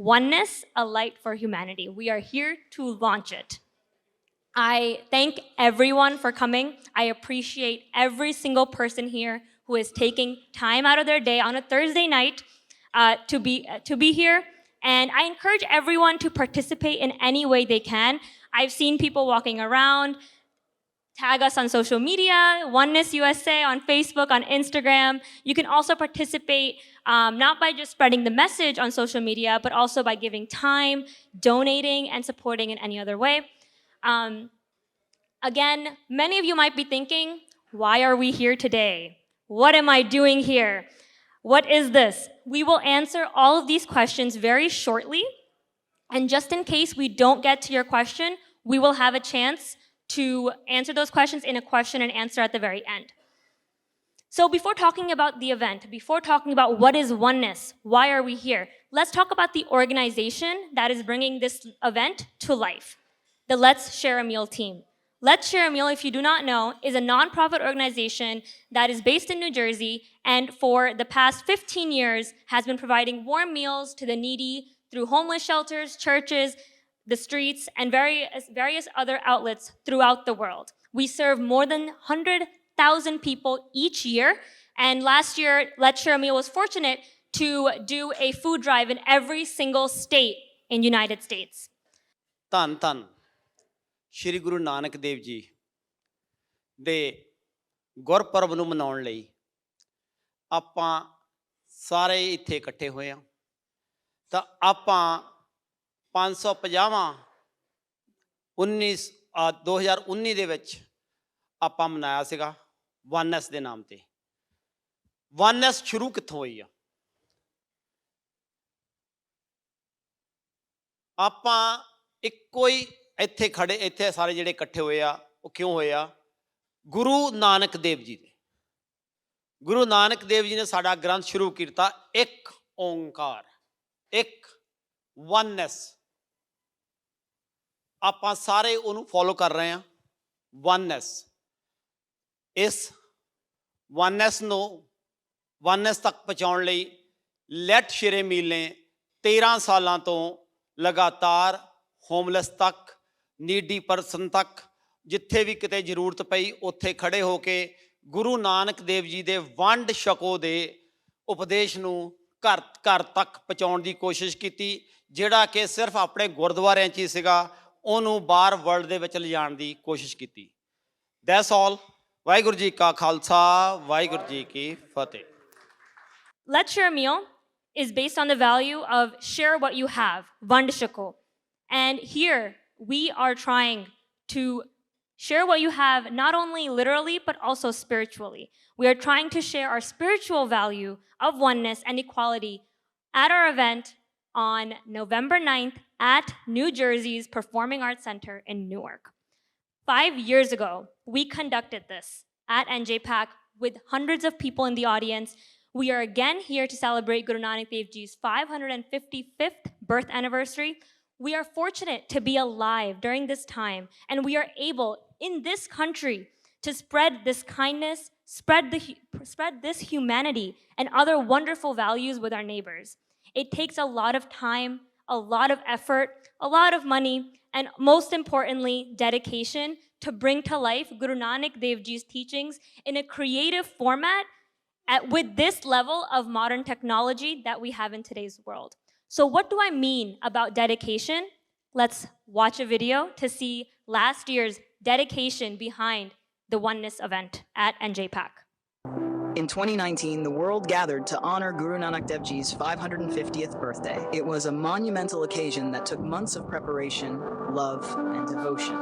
Oneness, a Light for Humanity. We are here to launch it. I thank everyone for coming. I appreciate every single person here who is taking time out of their day on a Thursday night to be here. And I encourage everyone to participate in any way they can. I've seen people walking around. Tag us on social media, Oneness USA on Facebook, on Instagram. You can also participate not by just spreading the message on social media, but also by giving time, donating, and supporting in any other way. Again, many of you might be thinking, why are we here today? What am I doing here? What is this? We will answer all of these questions very shortly. And just in case we don't get to your question, we will have a chance to answer those questions in a question and answer at the very end. So before talking about the event, before talking about what is Oneness, why are we here, let's talk about the organization that is bringing this event to life, the Let's Share a Meal team. Let's Share a Meal, if you do not know, is a nonprofit organization that is based in New Jersey and for the past 15 years has been providing warm meals to the needy through homeless shelters, churches, the streets, and various other outlets throughout the world. We serve more than 100,000 people each year, and last year, Let's Share a Meal was fortunate to do a food drive in every single state in United States. ਧੰਨ ਧੰਨ ਸ਼੍ਰੀ ਗੁਰੂ ਨਾਨਕ ਦੇਵ ਜੀ ਦੇ ਗੁਰਪੁਰਬ ਨੂੰ ਮਨਾਉਣ ਲਈ ਆਪਾਂ ਸਾਰੇ ਇੱਥੇ ਇਕੱਠੇ ਹੋਏ ਹਾਂ ਤਾਂ ਆਪਾਂ 550ਵਾਂ 2019 ਦੇ ਵਿੱਚ ਆਪਾਂ ਮਨਾਇਆ ਸੀਗਾ ਵਨਨੈਸ ਦੇ ਨਾਮ ਤੇ। ਵਨਨੈਸ ਸ਼ੁਰੂ ਕਿੱਥੋਂ ਹੋਈ ਆ? ਆਪਾਂ ਇੱਕੋ ਹੀ ਇੱਥੇ ਖੜੇ, ਇੱਥੇ ਸਾਰੇ ਜਿਹੜੇ ਇਕੱਠੇ ਹੋਏ ਆ ਉਹ ਕਿਉਂ ਹੋਏ ਆ? ਗੁਰੂ ਨਾਨਕ ਦੇਵ ਜੀ ਦੇ। ਗੁਰੂ ਨਾਨਕ ਦੇਵ ਜੀ ਨੇ ਸਾਡਾ ਗ੍ਰੰਥ ਸ਼ੁਰੂ ਕੀਤਾ ਇੱਕ ਓਂਕਾਰ, ਇੱਕ ਵਨਨੈਸ। ਆਪਾਂ ਸਾਰੇ ਉਹਨੂੰ ਫੋਲੋ ਕਰ ਰਹੇ ਹਾਂ, ਵਨਨੈਸ। ਇਸ ਵਨਨੈਸ ਨੂੰ ਵਨਨੈਸ ਤੱਕ ਪਹੁੰਚਾਉਣ ਲਈ ਲੈਟ ਸ਼ੇਰੇ ਮੀਲ ਨੇ 13 ਸਾਲਾਂ ਤੋਂ ਲਗਾਤਾਰ ਹੋਮਲੈਸ ਤੱਕ, ਨੀਡੀ ਪਰਸਨ ਤੱਕ, ਜਿੱਥੇ ਵੀ ਕਿਤੇ ਜ਼ਰੂਰਤ ਪਈ ਉੱਥੇ ਖੜੇ ਹੋ ਕੇ ਗੁਰੂ ਨਾਨਕ ਦੇਵ ਜੀ ਦੇ ਵੰਡ ਛਕੋ ਦੇ ਉਪਦੇਸ਼ ਨੂੰ ਘਰ ਘਰ ਤੱਕ ਪਹੁੰਚਾਉਣ ਦੀ ਕੋਸ਼ਿਸ਼ ਕੀਤੀ, ਜਿਹੜਾ ਕਿ ਸਿਰਫ ਆਪਣੇ ਗੁਰਦੁਆਰਿਆਂ 'ਚ ਹੀ ਸੀਗਾ, ਉਹਨੂੰ ਬਾਹਰ ਵਰਲਡ ਦੇ ਵਿੱਚ ਲਿਜਾਣ ਦੀ ਕੋਸ਼ਿਸ਼ ਕੀਤੀ। That's all. ਵਾਹਿਗੁਰੂ ਜੀ ਕਾ ਖਾਲਸਾ, ਵਾਹਿਗੁਰੂ ਜੀ ਕੀ ਫਤਿਹ। Let's Share a Meal is based on the value of share what you have, vand shako. And here we are trying to share what you have, not only literally, but also spiritually. We are trying to share our spiritual value of oneness and equality at our event on November 9th at New Jersey's Performing Arts Center in Newark. 5 years ago, we conducted this at NJPAC with hundreds of people in the audience. We are again here to celebrate Guru Nanak Dev Ji's 555th birth anniversary. We are fortunate to be alive during this time, and we are able in this country to spread this kindness, spread this humanity and other wonderful values with our neighbors. It takes a lot of time, a lot of effort, a lot of money, and most importantly, dedication to bring to life Guru Nanak Dev Ji's teachings in a creative format with this level of modern technology that we have in today's world. So what do I mean about dedication? Let's watch a video to see last year's dedication behind the Oneness event at NJPAC. In 2019, the world gathered to honor Guru Nanak Dev Ji's 550th birthday. It was a monumental occasion that took months of preparation, love, and devotion.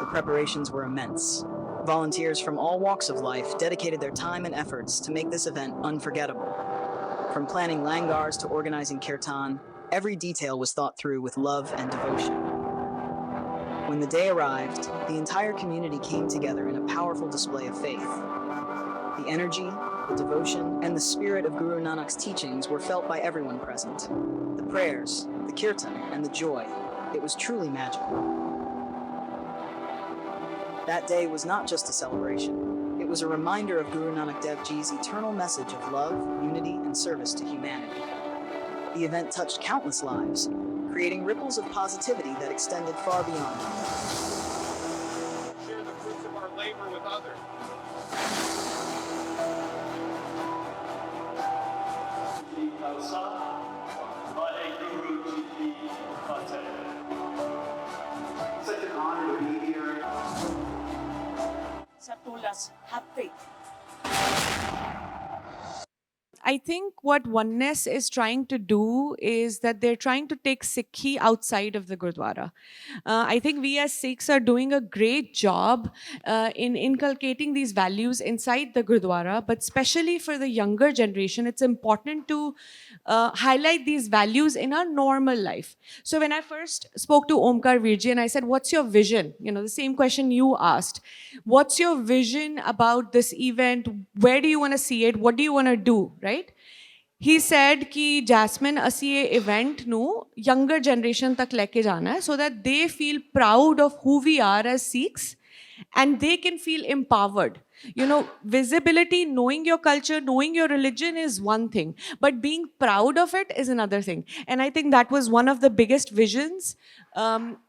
The preparations were immense. Volunteers from all walks of life dedicated their time and efforts to make this event unforgettable. From planning langars to organizing kirtan, every detail was thought through with love and devotion. When the day arrived, the entire community came together in a powerful display of faith. The energy, the devotion, and the spirit of Guru Nanak's teachings were felt by everyone present. The prayers, the kirtan, and the joy. It was truly magical. That day was not just a celebration. It was a reminder of Guru Nanak Dev Ji's eternal message of love, unity, and service to humanity. The event touched countless lives, creating ripples of positivity that extended far beyond. Share the fruits of our labor with others. Such an honor to be here. Have told us, have faith. I think what Oneness is trying to do is that they're trying to take Sikhi outside of the Gurdwara. I think we as Sikhs are doing a great job in inculcating these values inside the Gurdwara, but especially for the younger generation, it's important to highlight these values in our normal life. So when I first spoke to Omkar Virji and I said, what's your vision? You know, the same question you asked. What's your vision about this event? Where do you want to see it? What do you want to do, right? He said कि Jasmine ਅਸੀਂ ਇਹ event ਨੂੰ younger generation तक लेके जाना है so that they feel proud of who we are as Sikhs and they can feel empowered. You know, visibility, knowing your culture, knowing your religion is one thing, but being proud of it is another thing. And I think that was one of the biggest visions,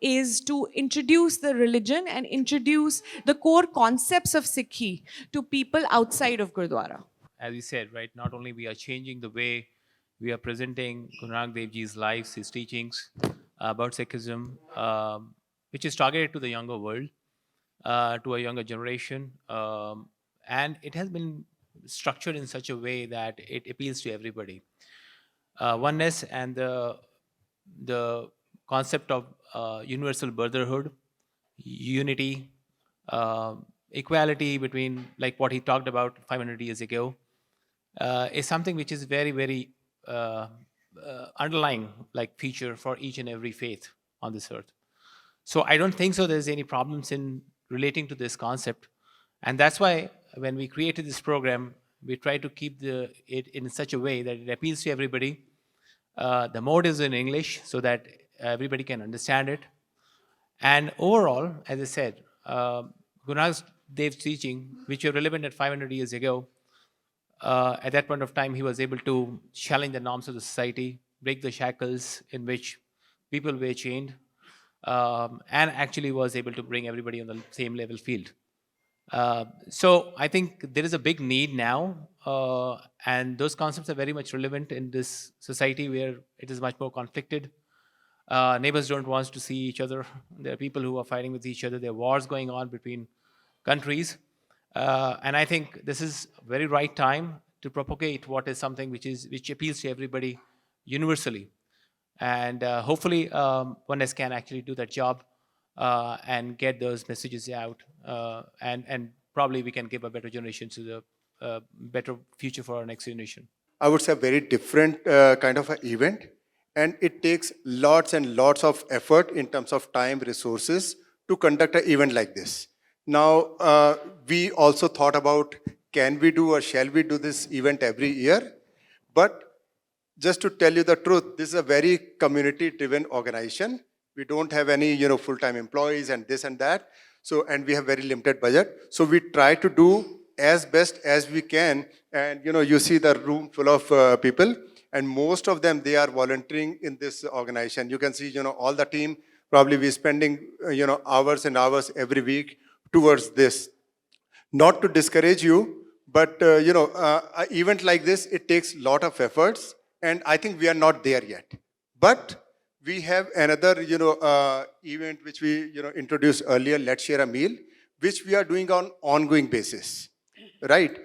is to introduce the religion and introduce the core concepts of Sikhi to people outside of Gurdwara. As you said, right, not only we are changing the way we are presenting Guru Nanak Dev Ji's lives, his teachings about Sikhism, which is targeted to the younger world, to a younger generation. And it has been structured in such a way that it appeals to everybody. Oneness and the concept of universal brotherhood, unity, equality between, like what he talked about 500 years ago, is something which is very, very underlying like feature for each and every faith on this earth. So I don't think so there's any problems in relating to this concept. And that's why when we created this program, we try to keep it in such a way that it appeals to everybody. The mode is in English so that everybody can understand it. And overall, as I said, Guru Nanak Dev's teaching, which were relevant at 500 years ago, at that point of time, he was able to challenge the norms of the society, break the shackles in which people were chained, and actually was able to bring everybody on the same level field. So I think there is a big need now, and those concepts are very much relevant in this society where it is much more conflicted. Neighbors don't want to see each other. There are people who are fighting with each other. There are wars going on between countries. And I think this is a very right time to propagate what is something which appeals to everybody universally. And hopefully Oneness can actually do that job and get those messages out. And probably we can give a better generation to the better future for our next generation. I would say a very different kind of an event. And it takes lots and lots of effort in terms of time, resources to conduct an event like this. Now, we also thought about, can we do or shall we do this event every year? But just to tell you the truth, this is a very community-driven organization. We don't have any, full-time employees and this and that. So, and we have very limited budget. So we try to do as best as we can. And, you see the room full of people. And most of them, they are volunteering in this organization. You can see, all the team, probably we're spending, hours and hours every week towards this. Not to discourage you, but, an event like this, it takes a lot of efforts. And I think we are not there yet. But we have another, event which we, introduced earlier, Let's Share a Meal, which we are doing on ongoing basis, right?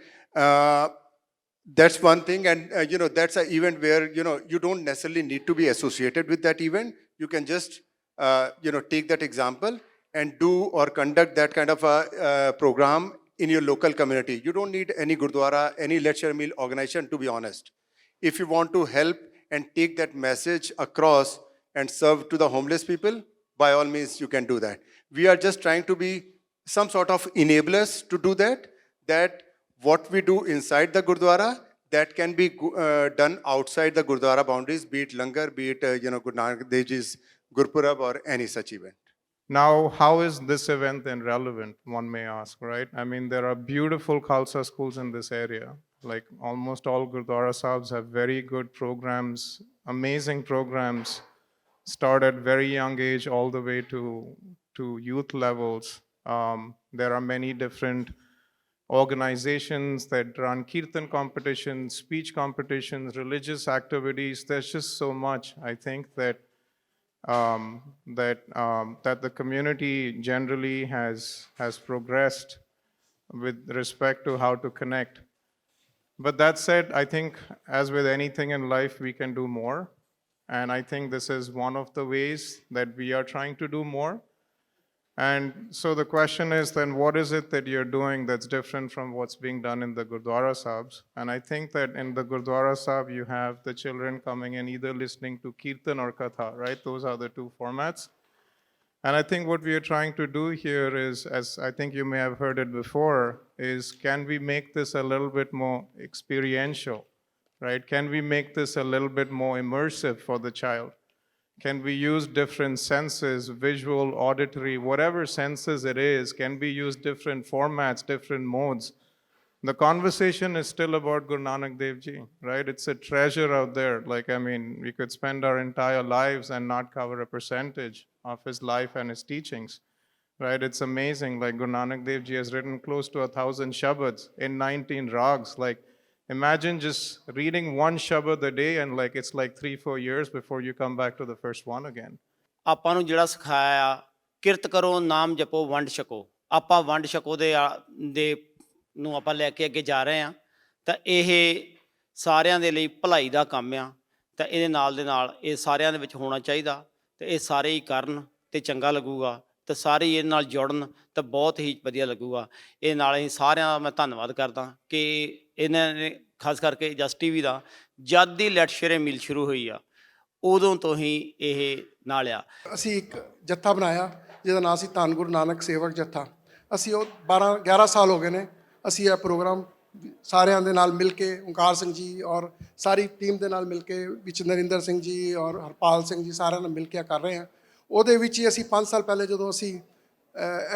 That's one thing. And, that's an event where, you don't necessarily need to be associated with that event. You can just, take that example and do or conduct that kind of a program in your local community. You don't need any Gurdwara, any Let's Share a Meal organization, to be honest. If you want to help and take that message across and serve to the homeless people, by all means, you can do that. We are just trying to be some sort of enablers to do that, that what we do inside the Gurdwara, that can be done outside the Gurdwara boundaries, be it Langar, be it, Guru Nanak Dev Ji's Gurpurab or any such event. Now, how is this event then relevant, one may ask, right? I mean, there are beautiful Khalsa schools in this area. Like almost all Gurdwara Sahibs have very good programs, amazing programs, start at very young age all the way to youth levels. There are many different organizations that run kirtan competitions, speech competitions, religious activities. There's just so much. I think that that the community generally has progressed with respect to how to connect. But that said, I think as with anything in life, we can do more. And I think this is one of the ways that we are trying to do more. And so the question is then, what is it that you're doing that's different from what's being done in the Gurdwara Sahibs? And I think that in the Gurdwara Sahib, you have the children coming in either listening to Kirtan or Katha, right? Those are the two formats. And I think what we are trying to do here is, as I think you may have heard it before, is can we make this a little bit more experiential, right? Can we make this a little bit more immersive for the child? Can we use different senses, visual, auditory, whatever senses it is? Can we use different formats, different modes? The conversation is still about Guru Nanak Dev Ji, right? It's a treasure out there. Like, I mean, we could spend our entire lives and not cover a percentage of his life and his teachings, right? It's amazing. Like, Guru Nanak Dev Ji has written close to 1,000 shabads in 19 rags. Like, imagine just reading one shabad a day and like it's like 3-4 years before you come back to the first one again. ਆਪਾਂ ਨੂੰ ਜਿਹੜਾ ਸਿਖਾਇਆ ਆ, ਕਿਰਤ ਕਰੋ, ਨਾਮ ਜਪੋ, ਵੰਡ ਛਕੋ। ਆਪਾਂ ਵੰਡ ਛਕੋ ਦੇ ਨੂੰ ਆਪਾਂ ਲੈ ਕੇ ਅੱਗੇ ਜਾ ਰਹੇ ਹਾਂ। ਤਾਂ ਇਹ ਸਾਰਿਆਂ ਦੇ ਲਈ ਭਲਾਈ ਦਾ ਕੰਮ ਆ। ਤਾਂ ਇਹਦੇ ਨਾਲ ਦੇ ਨਾਲ ਇਹ ਸਾਰਿਆਂ ਦੇ ਵਿੱਚ ਹੋਣਾ ਚਾਹੀਦਾ। ਤੇ ਇਹ ਸਾਰੇ ਹੀ ਕਰਨ ਤੇ ਚੰਗਾ ਲੱਗੂਗਾ। ਤੇ ਸਾਰੇ ਇਹਦੇ ਨਾਲ ਜੁੜਨ ਤਾਂ ਬਹੁਤ ਹੀ ਵਧੀਆ ਲੱਗੂਗਾ। ਇਹ ਨਾਲ ਅਸੀਂ ਸਾਰਿਆਂ ਦਾ ਮੈਂ ਧੰਨਵਾਦ ਕਰਦਾ ਕਿ ਇਹਨਾਂ ਨੇ ਖਾਸ ਕਰਕੇ ਜਸ TV ਦਾ ਜਦ ਦੀ ਲੈਟ ਸ਼ੇਰੇ ਮੀਲ ਸ਼ੁਰੂ ਹੋਈ ਆ ਉਦੋਂ ਤੋਂ ਹੀ ਇਹ ਨਾਲ ਆ। ਅਸੀਂ ਇੱਕ ਜੱਥਾ ਬਣਾਇਆ ਜਿਹਦਾ ਨਾਂ ਸੀ ਧੰਨ ਗੁਰੂ ਨਾਨਕ ਸੇਵਕ ਜੱਥਾ। ਅਸੀਂ ਉਹ 12-11 ਸਾਲ ਹੋ ਗਏ ਨੇ ਅਸੀਂ ਇਹ ਪ੍ਰੋਗਰਾਮ ਸਾਰਿਆਂ ਦੇ ਨਾਲ ਮਿਲ ਕੇ ਓਂਕਾਰ ਸਿੰਘ ਜੀ ਔਰ ਸਾਰੀ ਟੀਮ ਦੇ ਨਾਲ ਮਿਲ ਕੇ ਵਿੱਚ ਨਰਿੰਦਰ ਸਿੰਘ ਜੀ ਔਰ ਹਰਪਾਲ ਸਿੰਘ ਜੀ ਸਾਰਿਆਂ ਨਾਲ ਮਿਲ ਕੇ ਕਰ ਰਹੇ ਹਾਂ। ਉਹਦੇ ਵਿੱਚ ਹੀ ਅਸੀਂ 5 ਸਾਲ ਪਹਿਲੇ ਜਦੋਂ ਅਸੀਂ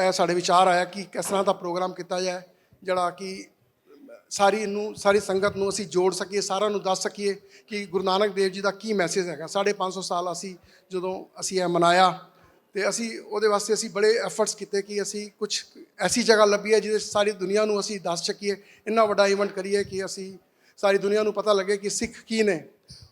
ਇਹ ਸਾਡੇ ਵਿਚਾਰ ਆਇਆ ਕਿ ਕਿਸ ਤਰ੍ਹਾਂ ਦਾ ਪ੍ਰੋਗਰਾਮ ਕੀਤਾ ਜਾਏ ਜਿਹੜਾ ਕਿ ਸਾਰੀ ਸੰਗਤ ਨੂੰ ਅਸੀਂ ਜੋੜ ਸਕੀਏ, ਸਾਰਿਆਂ ਨੂੰ ਦੱਸ ਸਕੀਏ ਕਿ ਗੁਰੂ ਨਾਨਕ ਦੇਵ ਜੀ ਦਾ ਕੀ ਮੈਸੇਜ ਹੈਗਾ। 550 ਸਾਲ ਜਦੋਂ ਅਸੀਂ ਇਹ ਮਨਾਇਆ ਤੇ ਅਸੀਂ ਉਹਦੇ ਵਾਸਤੇ ਅਸੀਂ ਬੜੇ ਐਫਰਟਸ ਕੀਤੇ ਕਿ ਅਸੀਂ ਕੁਝ ਐਸੀ ਜਗ੍ਹਾ ਲੱਭੀਏ ਜਿਹਦੇ ਸਾਰੀ ਦੁਨੀਆ ਨੂੰ ਅਸੀਂ ਦੱਸ ਸਕੀਏ। ਇੰਨਾ ਵੱਡਾ ਇਵੈਂਟ ਕਰੀਏ ਕਿ ਅਸੀਂ ਸਾਰੀ ਦੁਨੀਆ ਨੂੰ ਪਤਾ ਲੱਗੇ ਕਿ ਸਿੱਖ ਕੀ ਨੇ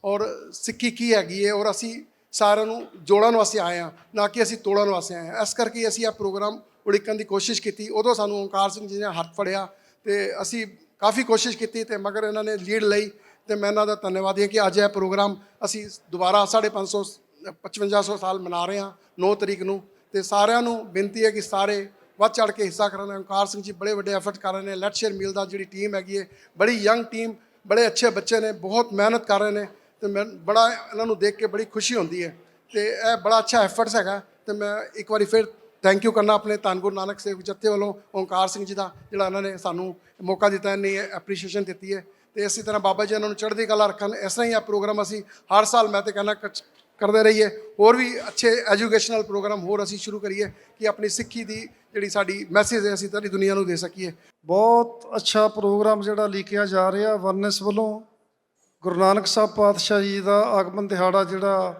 ਔਰ ਸਿੱਖੀ ਕੀ ਹੈਗੀ ਹੈ ਔਰ ਅਸੀਂ ਸਾਰਿਆਂ ਨੂੰ ਜੋੜਨ ਵਾਸਤੇ ਆਏ ਹਾਂ, ਨਾ ਕਿ ਅਸੀਂ ਤੋੜਨ ਵਾਸਤੇ ਆਏ ਹਾਂ। ਇਸ ਕਰਕੇ ਅਸੀਂ ਇਹ ਪ੍ਰੋਗਰਾਮ ਉਲੀਕਣ ਦੀ ਕੋਸ਼ਿਸ਼ ਕੀਤੀ। ਉਦੋਂ ਸਾਨੂੰ ਓਂਕਾਰ ਸਿੰਘ ਜੀ ਨੇ ਹੱਥ ਫੜਿਆ ਤੇ ਅਸੀਂ ਕਾਫੀ ਕੋਸ਼ਿਸ਼ ਕੀਤੀ ਤੇ ਮਗਰ ਇਹਨਾਂ ਨੇ ਲੀਡ ਲਈ ਤੇ ਮੈਂ ਇਹਨਾਂ ਦਾ ਧੰਨਵਾਦੀ ਹਾਂ ਕਿ ਅੱਜ ਇਹ ਪ੍ਰੋਗਰਾਮ ਅਸੀਂ ਦੁਬਾਰਾ 5500 ਸਾਲ ਮਨਾ ਰਹੇ ਹਾਂ 9 ਤਰੀਕ ਨੂੰ। ਤੇ ਸਾਰਿਆਂ ਨੂੰ ਬੇਨਤੀ ਹੈ ਕਿ ਸਾਰੇ ਵੱਧ ਚੜ੍ਹ ਕੇ ਹਿੱਸਾ ਕਰਨ। ਓਂਕਾਰ ਸਿੰਘ ਜੀ ਬੜੇ ਵੱਡੇ ਐਫਰਟ ਕਰ ਰਹੇ ਨੇ। ਲੈਟ ਸ਼ੇਅਰ ਮੀਲ ਦਾ ਜਿਹੜੀ ਟੀਮ ਹੈਗੀ ਹੈ ਬੜੀ ਯੰਗ ਟੀਮ, ਬੜੇ ਅੱਛੇ ਬੱਚੇ ਨੇ, ਬਹੁਤ ਮਿਹਨਤ ਕਰ ਰਹੇ ਨੇ ਤੇ ਮੈਂ ਬੜਾ ਇਹਨਾਂ ਨੂੰ ਦੇਖ ਕੇ ਬੜੀ ਖੁਸ਼ੀ ਹੁੰਦੀ ਹੈ ਤੇ ਇਹ ਬੜਾ ਅੱਛਾ ਐਫਰਟਸ ਹੈਗਾ। ਤੇ ਮੈਂ ਇੱਕ ਵਾਰੀ ਫਿਰ ਥੈਂਕ ਯੂ ਕਰਨਾ ਆਪਣੇ ਧੰਨ ਗੁਰੂ ਨਾਨਕ ਸੇਵਕ ਜੱਥੇ ਵੱਲੋਂ ਓਂਕਾਰ ਸਿੰਘ ਜੀ ਦਾ ਜਿਹੜਾ ਇਹਨਾਂ ਨੇ ਸਾਨੂੰ ਮੌਕਾ ਦਿੱਤਾ, ਇੰਨੀ ਐਪਰੀਸ਼ੀਏਸ਼ਨ ਦਿੱਤੀ ਹੈ। ਤੇ ਇਸੇ ਤਰ੍ਹਾਂ ਬਾਬਾ ਜੀ ਇਹਨਾਂ ਨੂੰ ਚੜ੍ਹਦੀ ਕਲਾ ਰੱਖਣ। ਇਸ ਤਰ੍ਹਾਂ ਹੀ ਇਹ ਪ੍ਰੋਗਰਾਮ ਅਸੀਂ ਹਰ ਸਾਲ ਮੈਂ ਤਾਂ ਕਹਿੰਦਾ ਕਰਦੇ ਰਹੀਏ। ਹੋਰ ਵੀ ਅੱਛੇ ਐਜੂਕੇਸ਼ਨਲ ਪ੍ਰੋਗਰਾਮ ਹੋਰ ਅਸੀਂ ਸ਼ੁਰੂ ਕਰੀਏ ਕਿ ਆਪਣੀ ਸਿੱਖੀ ਦੀ ਜਿਹੜੀ ਸਾਡੀ ਮੈਸੇਜ ਹੈ ਅਸੀਂ ਸਾਰੀ ਦੁਨੀਆ ਨੂੰ ਦੇ ਸਕੀਏ। ਬਹੁਤ ਅੱਛਾ ਪ੍ਰੋਗਰਾਮ ਜਿਹੜਾ ਲਿਖਿਆ ਜਾ ਰਿਹਾ ਵਨੈਸ ਵੱਲੋਂ। ਗੁਰੂ ਨਾਨਕ ਸਾਹਿਬ ਪਾਤਸ਼ਾਹ ਜੀ ਦਾ ਆਗਮਨ ਦਿਹਾੜਾ ਜਿਹੜਾ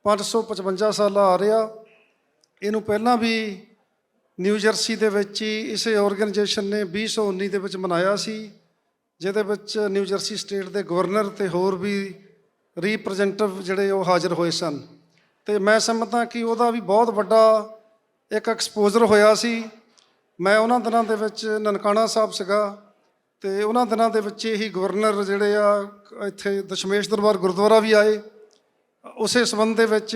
555 ਸਾਲਾ ਆ ਰਿਹਾ। ਇਹਨੂੰ ਪਹਿਲਾਂ ਵੀ ਨਿਊ ਜਰਸੀ ਦੇ ਵਿੱਚ ਹੀ ਇਸੇ ਆਰਗੇਨਾਈਜੇਸ਼ਨ ਨੇ 2019 ਦੇ ਵਿੱਚ ਮਨਾਇਆ ਸੀ, ਜਿਹਦੇ ਵਿੱਚ ਨਿਊ ਜਰਸੀ ਸਟੇਟ ਦੇ ਗਵਰਨਰ ਤੇ ਹੋਰ ਵੀ ਰੀਪ੍ਰੈਜ਼ੈਂਟੇਟਿਵ ਜਿਹੜੇ ਉਹ ਹਾਜ਼ਰ ਹੋਏ ਸਨ। ਤੇ ਮੈਂ ਸਮਝਦਾ ਕਿ ਉਹਦਾ ਵੀ ਬਹੁਤ ਵੱਡਾ ਇੱਕ ਐਕਸਪੋਜ਼ਰ ਹੋਇਆ ਸੀ। ਮੈਂ ਉਹਨਾਂ ਦਿਨਾਂ ਦੇ ਵਿੱਚ ਨਨਕਾਣਾ ਸਾਹਿਬ ਸੀਗਾ ਤੇ ਉਹਨਾਂ ਦਿਨਾਂ ਦੇ ਵਿੱਚ ਹੀ ਗਵਰਨਰ ਜਿਹੜੇ ਆ ਇੱਥੇ ਦਸ਼ਮੇਸ਼ ਦਰਬਾਰ ਗੁਰਦੁਆਰਾ ਵੀ ਆਏ ਉਸੇ ਸੰਬੰਧ ਦੇ ਵਿੱਚ।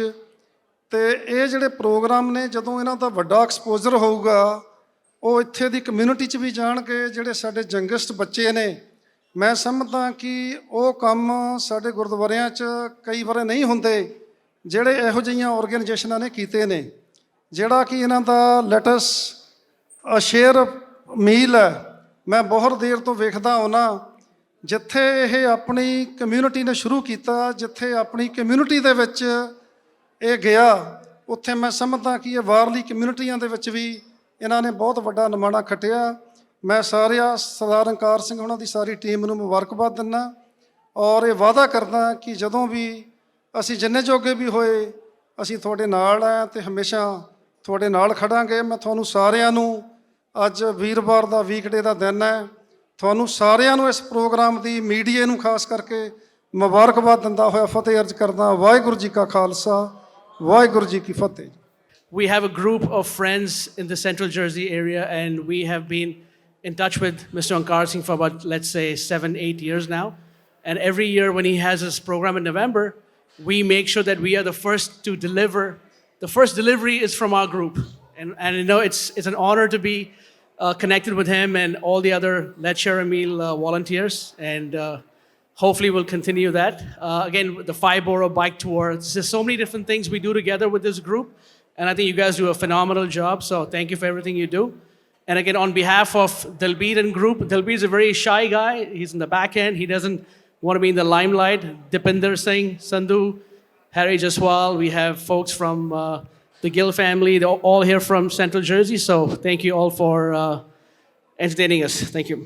ਤੇ ਇਹ ਜਿਹੜੇ ਪ੍ਰੋਗਰਾਮ ਨੇ ਜਦੋਂ ਇਹਨਾਂ ਦਾ ਵੱਡਾ ਐਕਸਪੋਜ਼ਰ ਹੋਊਗਾ ਉਹ ਇੱਥੇ ਦੀ ਕਮਿਊਨਿਟੀ 'ਚ ਵੀ ਜਾਣਗੇ। ਜਿਹੜੇ ਸਾਡੇ ਯੰਗੈਸਟ ਬੱਚੇ ਨੇ ਮੈਂ ਸਮਝਦਾ ਕਿ ਉਹ ਕੰਮ ਸਾਡੇ ਗੁਰਦੁਆਰਿਆਂ 'ਚ ਕਈ ਵਾਰ ਨਹੀਂ ਹੁੰਦੇ ਜਿਹੜੇ ਇਹੋ ਜਿਹੀਆਂ ਆਰਗੇਨਾਈਜੇਸ਼ਨਾਂ ਨੇ ਕੀਤੇ ਨੇ। ਜਿਹੜਾ ਕਿ ਇਹਨਾਂ ਦਾ ਲੈਟਸ ਸ਼ੇਅਰ ਮੀਲ ਹੈ, ਮੈਂ ਬਹੁਤ ਦੇਰ ਤੋਂ ਵੇਖਦਾ ਆਉਣਾ ਜਿੱਥੇ ਇਹ ਆਪਣੀ ਕਮਿਊਨਿਟੀ ਨੇ ਸ਼ੁਰੂ ਕੀਤਾ, ਜਿੱਥੇ ਆਪਣੀ ਕਮਿਊਨਿਟੀ ਦੇ ਵਿੱਚ ਇਹ ਗਿਆ ਉੱਥੇ ਮੈਂ ਸਮਝਦਾ ਕਿ ਇਹ ਬਾਹਰਲੀ ਕਮਿਊਨਿਟੀਆਂ ਦੇ ਵਿੱਚ ਵੀ ਇਹਨਾਂ ਨੇ ਬਹੁਤ ਵੱਡਾ ਨਿਮਾਣਾ ਖੱਟਿਆ। ਮੈਂ ਸਾਰਿਆਂ ਸਰਦਾਰ ਅੰਕਾਰ ਸਿੰਘ ਉਹਨਾਂ ਦੀ ਸਾਰੀ ਟੀਮ ਨੂੰ ਮੁਬਾਰਕਬਾਦ ਦਿੰਦਾ ਔਰ ਇਹ ਵਾਅਦਾ ਕਰਦਾ ਕਿ ਜਦੋਂ ਵੀ ਅਸੀਂ ਜਿੰਨੇ ਜੋਗੇ ਵੀ ਹੋਏ ਅਸੀਂ ਤੁਹਾਡੇ ਨਾਲ ਆ ਤੇ ਹਮੇਸ਼ਾ ਤੁਹਾਡੇ ਨਾਲ ਖੜਾਂਗੇ। ਮੈਂ ਤੁਹਾਨੂੰ ਸਾਰਿਆਂ ਨੂੰ ਅੱਜ ਵੀਰਵਾਰ ਦਾ ਵੀਕਡੇ ਦਾ ਦਿਨ ਹੈ, ਤੁਹਾਨੂੰ ਸਾਰਿਆਂ ਨੂੰ ਇਸ ਪ੍ਰੋਗਰਾਮ ਦੀ ਮੀਡੀਆ ਨੂੰ ਖਾਸ ਕਰਕੇ ਮੁਬਾਰਕਬਾਦ ਦਿੰਦਾ ਹੋਇਆ ਫਤਿਹ ਅਰਜ਼ ਕਰਦਾ। ਵਾਹਿਗੁਰੂ ਜੀ ਕਾ ਖਾਲਸਾ, ਵਾਹਿਗੁਰੂ ਜੀ ਕੀ ਫਤਿਹ। We have a group of friends in the central Jersey area, and we have been in touch with Mr. Ankar Singh for about, let's say, 7-8 years now. And every year when he has his program in November, we make sure that we are the first to deliver. The first delivery is from our group. And you know, it's an honor to be connected with him and all the other Let's Share a Meal volunteers. And hopefully we'll continue that. Again, the 5-borough bike tour. There's just so many different things we do together with this group. And I think you guys do a phenomenal job. So thank you for everything you do. And again, on behalf of Dalbeer and group, Dalbeer is a very shy guy. He's in the back end. He doesn't want to be in the limelight. Dipinder Singh, Sandhu, Harry Jaswal. We have folks from the Gill family. They're all here from Central Jersey. So thank you all for entertaining us. Thank you.